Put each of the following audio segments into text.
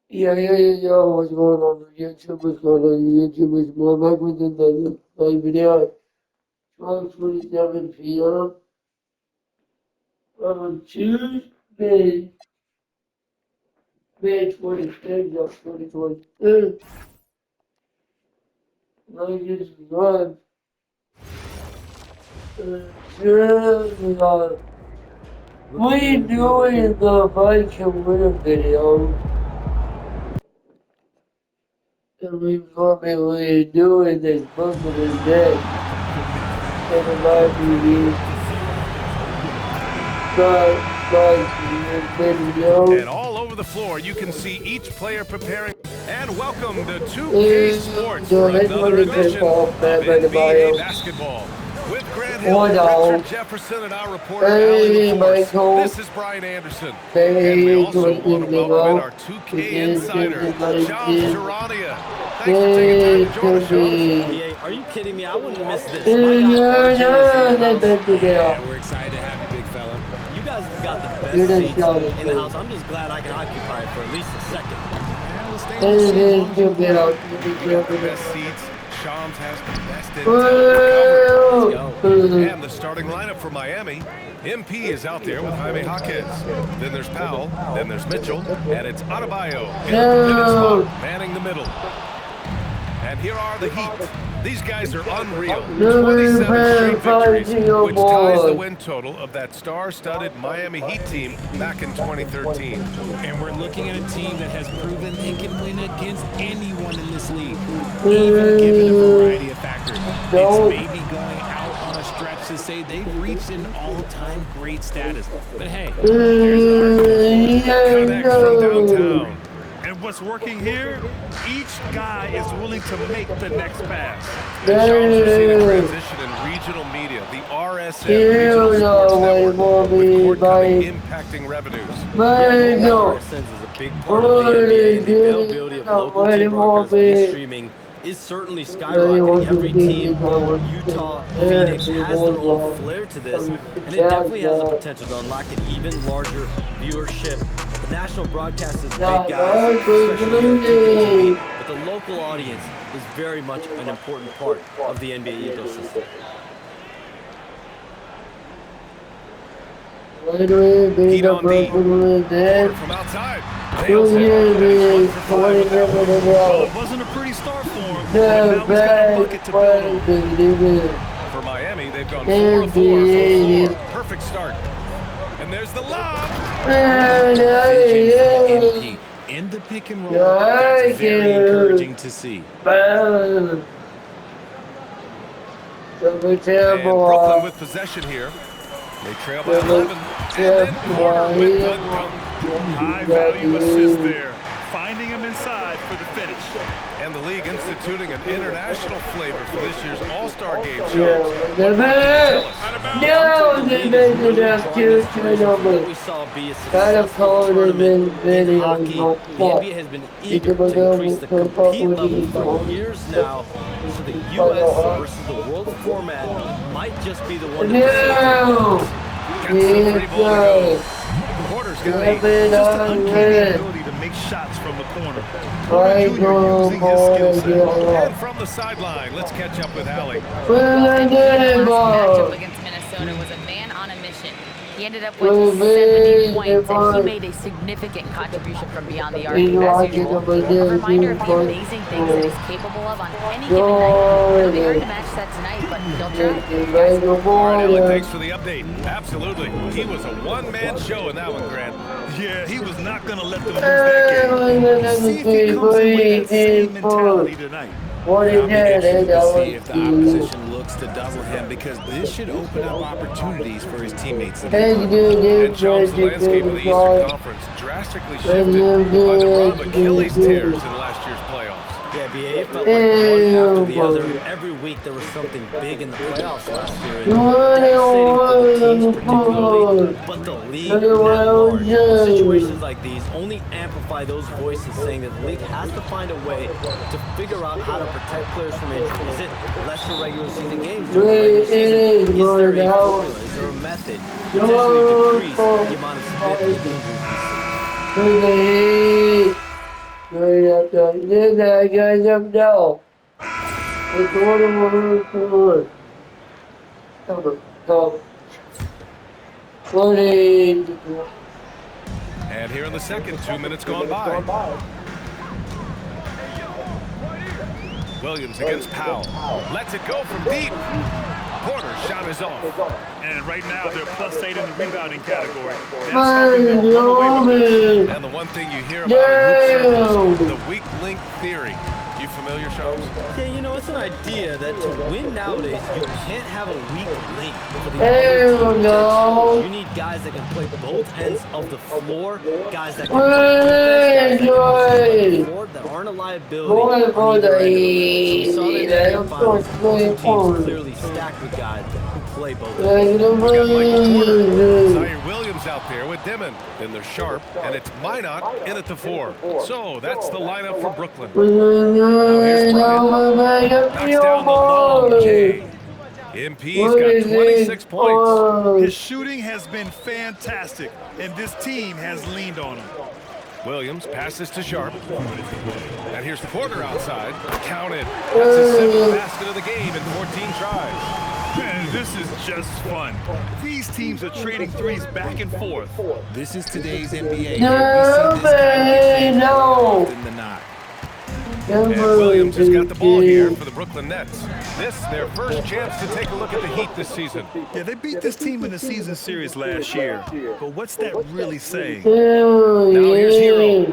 Yeah, what's going on YouTube? What's going on YouTube? It's more back with another live video. 12:27 p.m. on Tuesday, May 26th of 2022. Ladies and gentlemen, uh, we doing the bike and win video. And we probably doing this book of the day. And the live review. And all over the floor, you can see each player preparing. And welcome to 2K Sports for another edition of NBA basketball. With Grant Hill, Richard Jefferson, and our reporter, Allie LaForce. This is Brian Anderson. And we also want to welcome in our 2K insider, Shams Charania. Thanks for taking time to join us, Shams. Are you kidding me? I wouldn't miss this. Yeah, we're excited to have you, big fella. You guys have got the best seats in the house. I'm just glad I can occupy it for at least a second. The best seats. Shams has the best intel. Let's go. And the starting lineup for Miami. MP is out there with Jaime Jaquez. Then there's Powell. Then there's Mitchell. And it's Adebayo in the pivot spot, manning the middle. And here are the Heat. These guys are unreal. 27 straight victories, which ties the win total of that star-studded Miami Heat team back in 2013. And we're looking at a team that has proven they can win against anyone in this league, even given a variety of factors. It's maybe going out on a stretch to say they've reached an all-time great status. But hey, here's Connect from downtown. And what's working here, each guy is willing to make the next pass. And Shams has seen a transition in regional media, the RSN Regional Sports Network, with cord cutting impacting revenues. RSN is a big part of the NBA, and the availability of local team broadcast and streaming is certainly skyrocketing. Every team, Utah, Phoenix, has their own flair to this, and it definitely has the potential to unlock an even larger viewership. The national broadcast is big, guys, especially but the local audience is very much an important part of the NBA ecosystem. Heat on D. Porter from outside. Nails it. Well, it wasn't a pretty start for him, but now he's got a bucket to build on. For Miami, they've gone 4 of 4 from 4. Perfect start. And there's the lob. in the pick and roll. That's very encouraging to see. And Brooklyn with possession here. They trail by 11. And then Porter with the dunk. High value assist there. Finding him inside for the finish. And the league instituting an international flavor for this year's All-Star Game shows. We saw be a successful tournament in hockey. The NBA has been eager to increase the compete level for years now, so the U.S. versus the world format might just be the one to Got some pretty ball to go. Porter's got 8. Just an uncanny ability to make shots from the corner. Porter Jr. using his skill set. And from the sideline, let's catch up with Allie. Matchup against Minnesota was a man on a mission. He ended up with 70 points, and he made a significant contribution from beyond the arc as usual. A reminder of the amazing things that he's capable of on any given night. It'll be hard to match that tonight, but he'll try. All right, Allie, thanks for the update. Absolutely. He was a one-man show in that one, Grant. Yeah, he was not going to let them lose that game. See if he comes in with that same mentality tonight. I'll be interested to see if the opposition looks to double him, because this should open up opportunities for his teammates. And Shams, the landscape of the Eastern Conference drastically shifted by the run of Achilles tears in last year's playoffs. Yeah, BA, it felt like one after the other. Every week there was something big in the playoffs last year. And not for the teams particularly, but the league at large. Situations like these only amplify those voices saying that the league has to find a way to figure out how to protect players from injury. Is it lesser regular season games during the regular season? Is there a formula? Is there a method to potentially decrease the amount of significant injuries we see? Right up there. Then I got them down. It's one of them. Come on, come. 20. And here in the second, 2 minutes gone by. Williams against Powell. Lets it go from deep. Porter's shot is off. And right now, they're +8 in the rebounding category. That's Man, something they'll run away with. And the one thing you hear about in hoop circles, the weak link theory. You familiar, Shams? Yeah, you know, it's an idea that to win nowadays, you can't have a weak link for the Hell other team. no. You need guys that can play both ends of the floor, guys that can Hey, play defense, guys that can play boy. the floor that aren't a liability. Boy, on boy, either end of it. So we saw that in the I'm NBA Finals. so Both teams sorry. clearly stacked with guys who play both ends. Like the We've got Michael Porter. man. Zaire Williams out there with Dimon. Then there's Sharp, and it's Minot in at the 4. So that's the lineup for Brooklyn. Here's Bryant. Knocks down the long J. MP's got 26 points. His shooting has been fantastic, and this team has leaned on him. Williams passes to Sharp. And here's Porter outside. Counted. That's his 7th basket of the game in 14 tries. Man, this is just fun. These teams are trading threes back and forth. This is today's NBA. No, We see this kind of man, no. more often than not. And Williams has got the ball here for the Brooklyn Nets. This, their first chance to take a look at the Heat this season. Yeah, they beat this team in the season series last year. But what's that really saying? Now here's Hero.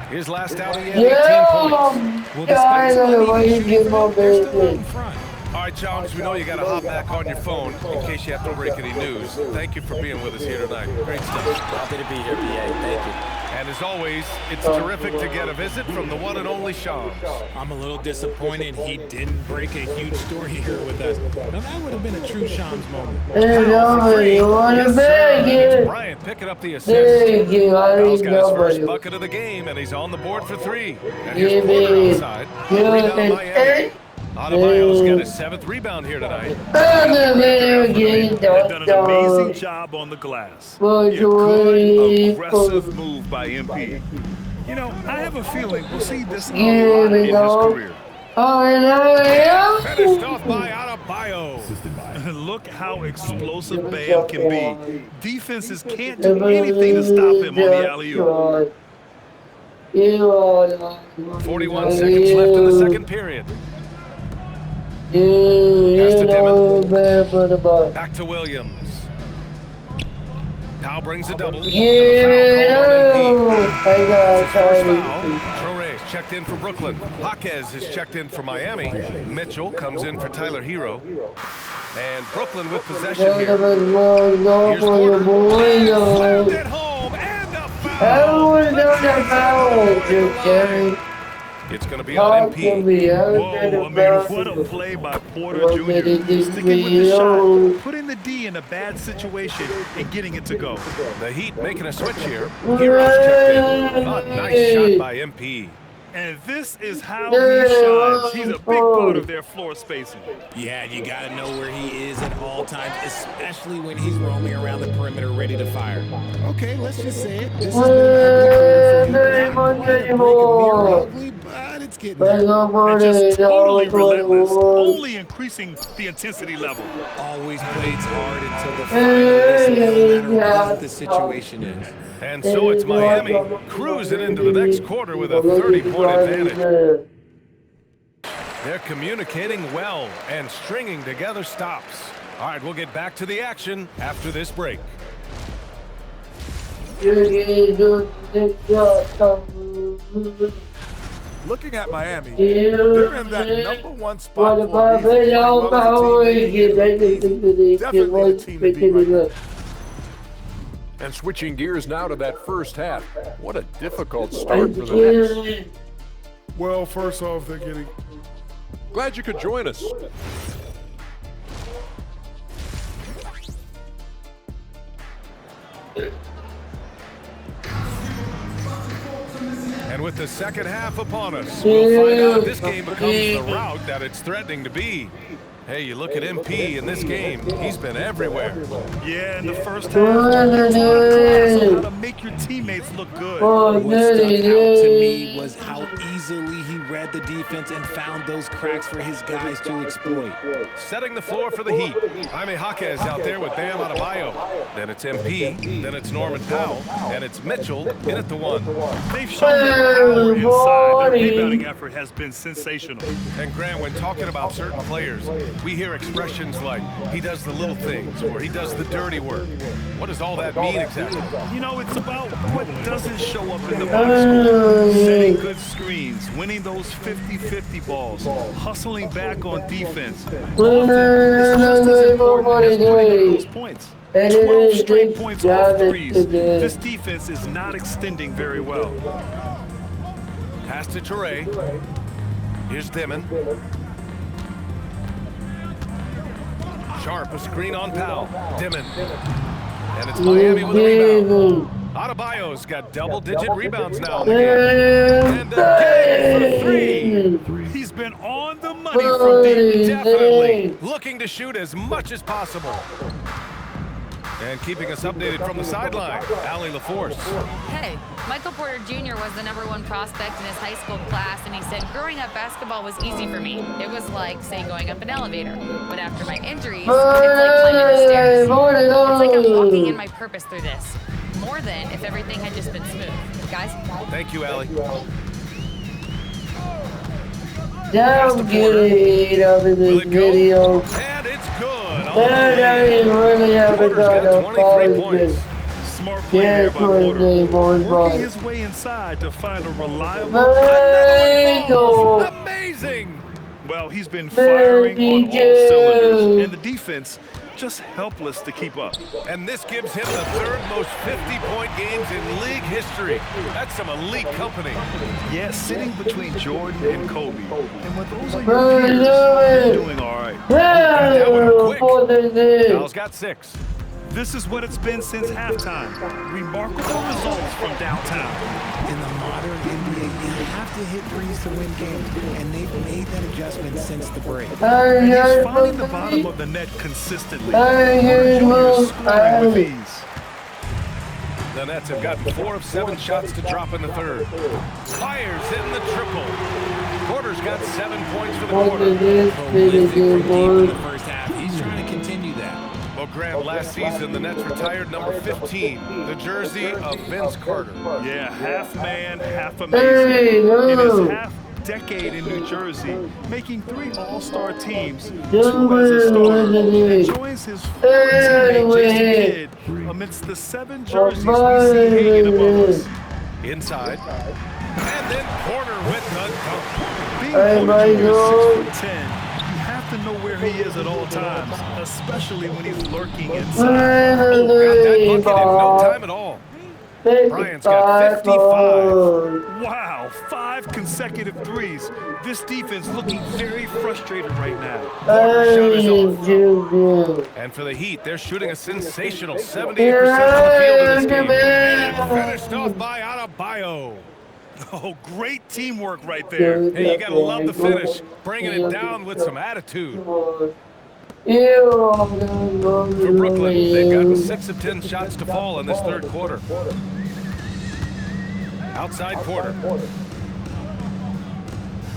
His last outing, he had 18 points. Well, despite some uneven shooting, they're still out in front. All right, Chums, we know you got to hop back on your phone in case you have to break any news. Thank you for being with us here tonight. Great stuff. Happy to be here, BA. Thank you. And as always, it's terrific to get a visit from the one and only Shams. I'm a little disappointed he didn't break a huge story here with us. Now, that would have been a true Shams moment. You want to Yes, beg sir. It's it? Bryant picking up the assist. Thank you. I Powell's didn't got his know first you. bucket of the game, and he's on the board for 3. And Give here's Porter me outside. good Rebound Miami. and Adebayo's got his 7th rebound here tonight. They've done an amazing job on the glass. A good, aggressive move by MP. You know, I have a feeling we'll see this a lot in his career. Finished off by Adebayo. Look how explosive Bam can be. Defenses can't do anything to stop him on the alley-oop. 41 seconds left in the second period. Pass to Dimon. Back to Williams. Powell brings a double. Traore's checked in for Brooklyn. Jaquez is checked in for Miami. Mitchell comes in for Tyler Hero. And Brooklyn with possession here. Here's Porter. Slammed it home and a foul. It's going to be on MP. Whoa, I mean, what a play by Porter Jr. Sticking with the shot, putting the D in a bad situation and getting it to go. The Heat making a switch here. Heroes checked in. A nice shot by MP. And this is how he shines. He's a big part of their floor spacing. Yeah, you got to know where he is at all times, especially when he's roaming around the perimeter ready to fire. Okay, let's just say it. This has been an ugly career for him. Ugly, but it's getting there. And just totally relentless, only increasing the intensity level. Always plays hard until the final whistle, no matter what the situation is. And so it's Miami cruising into the next quarter with a 30-point advantage. They're communicating well and stringing together stops. All right, we'll get back to the action after this break. Looking at Miami, they're in that #1 spot for a reason. Definitely the team to beat right now. And switching gears now to that first half. What a difficult start for the Knicks. Well, first off, they're getting... Glad you could join us. And with the second half upon us, we'll find out if this game becomes the rout that it's threatening to be. Hey, you look at MP in this game, he's been everywhere. Yeah, in the first half, it's a class on how to make your teammates look good. What stuck out to me was how easily he read the defense and found those cracks for his guys to exploit. Setting the floor for the Heat. Jaime Jaquez out there with Bam Adebayo. Then it's MP, then it's Norman Powell, and it's Mitchell in at the 1. They've shown their power inside. Their rebounding effort has been sensational. And Grant, when talking about certain players, we hear expressions like, he does the little things, or he does the dirty work. What does all that mean exactly? You know, it's about what doesn't show up in the box score. Setting good screens, winning those 50-50 balls, hustling back on defense. Often, it's just as important as winning those points. 12 straight points off threes. This defense is not extending very well. Pass to Toure. Here's Dimon. Sharp, a screen on Powell. Dimon. And it's Miami with a rebound. Adebayo's got double-digit rebounds now in the game. And again for 3. He's been on the money from deep. Definitely looking to shoot as much as possible. And keeping us updated from the sideline, Allie LaForce. Hey, Michael Porter Jr. was the #1 prospect in his high school class, and he said, growing up, basketball was easy for me. It was like, say, going up an elevator. But after my injuries, it's like climbing the stairs. It's like I'm walking in my purpose through this. More than if everything had just been smooth. Guys? Thank you, Allie. Don't get it up in this video. And it's good. I really haven't got a 23 points. Smart play there by Porter. Working his way inside to find a reliable... Amazing! Well, he's been firing on all cylinders, and the defense just helpless to keep up. And this gives him the 3rd most 50-point games in league history. That's some elite company. Yeah, sitting between Jordan and Kobe. And with those are your peers, you're doing all right. Kyle's got 6. This is what it's been since halftime. Remarkable results from downtown. In the modern NBA, you have to hit threes to win games, and they've made that adjustment since the break. And he's finding the bottom of the net consistently. Junior scoring with ease. The Nets have gotten 4 of 7 shots to drop in the 3rd. Fires in the triple. Porter's got 7 points for the quarter. Prolific from deep in the first half. He's trying to continue that. Well, Graham, last season, the Nets retired number 15, the jersey of Vince Carter. Yeah, half man, half amazing. In his half-decade in New Jersey, making 3 All-Star teams, 2 as a starter, and joins his former teammate Jason Kidd amidst the 7 jerseys we see hanging above us. Inside. And then Porter with the dunk. Being Porter Jr. 6'10", to know where he is at all times, especially when he's lurking inside. Oh, got that bucket in no time at all. Bryant's got 55. Wow, 5 consecutive threes. This defense looking very frustrated right now. Shot is off. And for the Heat, they're shooting a sensational 78% from the field in this game. And finished off by Adebayo. Oh, great teamwork right there. Hey, you got to love the finish. Bringing it down with some attitude. For Brooklyn, they've gotten 6 of 10 shots to fall in this 3rd quarter. Outside Porter.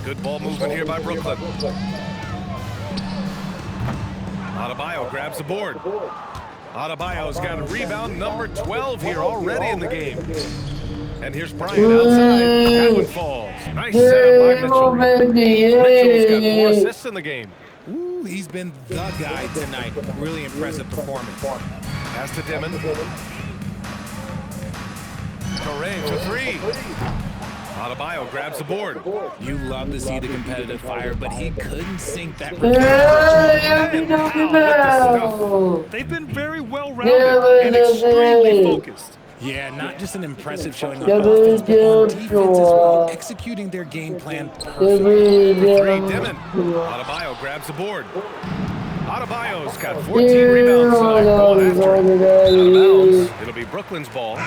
Good ball movement here by Brooklyn. Adebayo grabs the board. Adebayo's got a rebound number 12 here already in the game. And here's Bryant outside. That one falls. Nice setup by Mitchell. Mitchell's got 4 assists in the game. Ooh, he's been the guy tonight. Really impressive performance. Pass to Dimon. Toure for 3. Adebayo grabs the board. You love to see the competitive fire, but he couldn't sink that. They've been very well-rounded and extremely focused. Yeah, not just an impressive showing on offense, but on defense as well, executing their game plan perfectly. For 3, Dimon. Adebayo grabs the board. Adebayo's got 14 rebounds tonight. Ball after him. Out of bounds. It'll be Brooklyn's ball.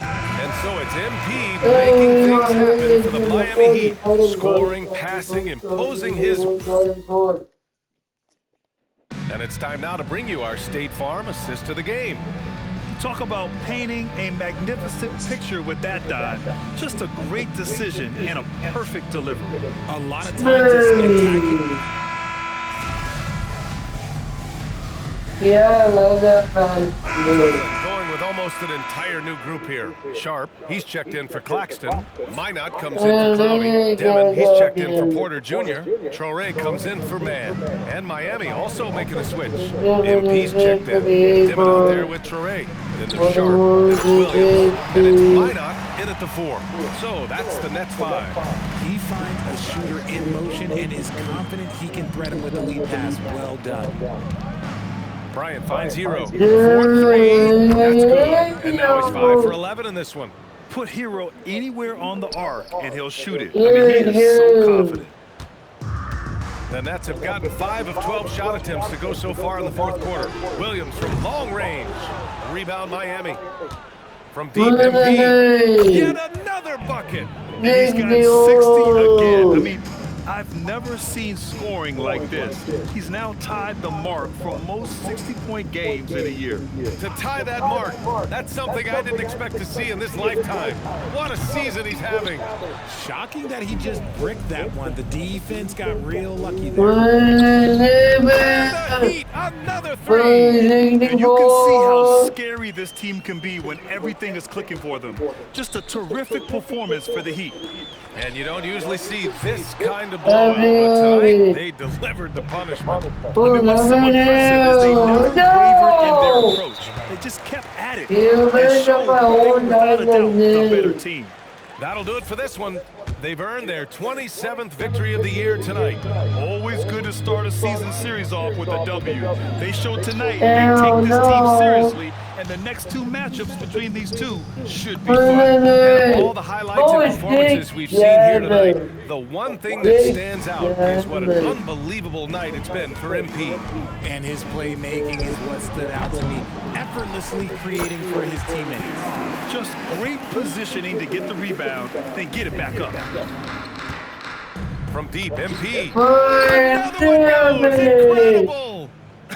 And so it's MP making things happen for the Miami Heat. Scoring, passing, imposing his... And it's time now to bring you our State Farm assist to the game. Talk about painting a magnificent picture with that dive. Just a great decision and a perfect delivery. A lot of times it's spectacular. Yeah, I love that man. Going with almost an entire new group here. Sharp, he's checked in for Claxton. Minot comes in for Clowney. Demon, he's checked in for Porter Jr. Traore comes in for Mann. And Miami also making a switch. MP's checked in. Demon out there with Traore. Then there's Sharp, then it's Williams, and it's Minot in at the 4. So that's the Nets 5. He finds a shooter in motion and is confident he can thread him with the lead pass. Well done. Bryant finds Hero. 4-3. That's good. And now he's 5 for 11 in this one. Put Hero anywhere on the arc, and he'll shoot it. I mean, he is so confident. The Nets have gotten 5 of 12 shot attempts to go so far in the 4th quarter. Williams from long range. Rebound Miami. From deep MP. Yet another bucket. And he's got 60 again. I mean, I've never seen scoring like this. He's now tied the mark for most 60-point games in a year. To tie that mark, that's something I didn't expect to see in this lifetime. What a season he's having. Shocking that he just bricked that one. The defense got real lucky there. And the Heat, another 3. And you can see how scary this team can be when everything is clicking for them. Just a terrific performance for the Heat. And you don't usually see this kind of blowout, but tonight they delivered the punishment. I mean, what's so impressive is they never wavered in their approach. They just kept at it and showed that they were without a doubt the better team. That'll do it for this one. They've earned their 27th victory of the year tonight. Always good to start a season series off with a W. They showed tonight they take this team seriously, and the next 2 matchups between these two should be fun. And of all the highlights and performances we've seen here tonight, the one thing that stands out is what an unbelievable night it's been for MP. And his playmaking is what stood out to me. Effortlessly creating for his teammates. Just great positioning to get the rebound, then get it back up. From deep, MP. Another one goes. Incredible.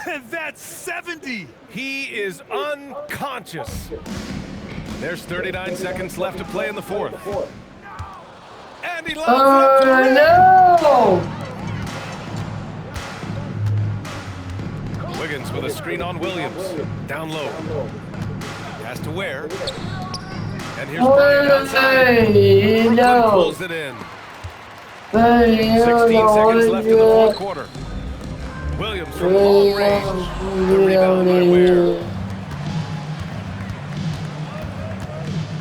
And that's 70. He is unconscious. There's 39 seconds left to play in the 4th. And he loves it. No! Wiggins with a screen on Williams. Down low. Has to Ware. And here's Bryant outside. Brooklyn pulls it in. 16 seconds left in the 4th quarter. Williams from long range. The rebound by Ware.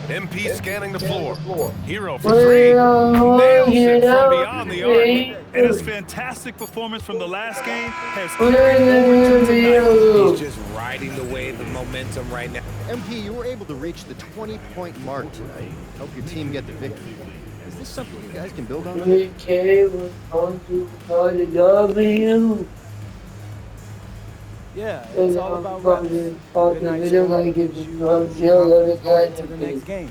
MP scanning the floor. Hero for 3. Nails it from beyond the arc. And his fantastic performance from the last game has carried over to tonight. He's just riding the wave of momentum right now. MP, you were able to reach the 20-point mark tonight. Help your team get the victory. Is this something you guys can build on? We came on to the W. Yeah, it's all about reps. Good night, to the next game.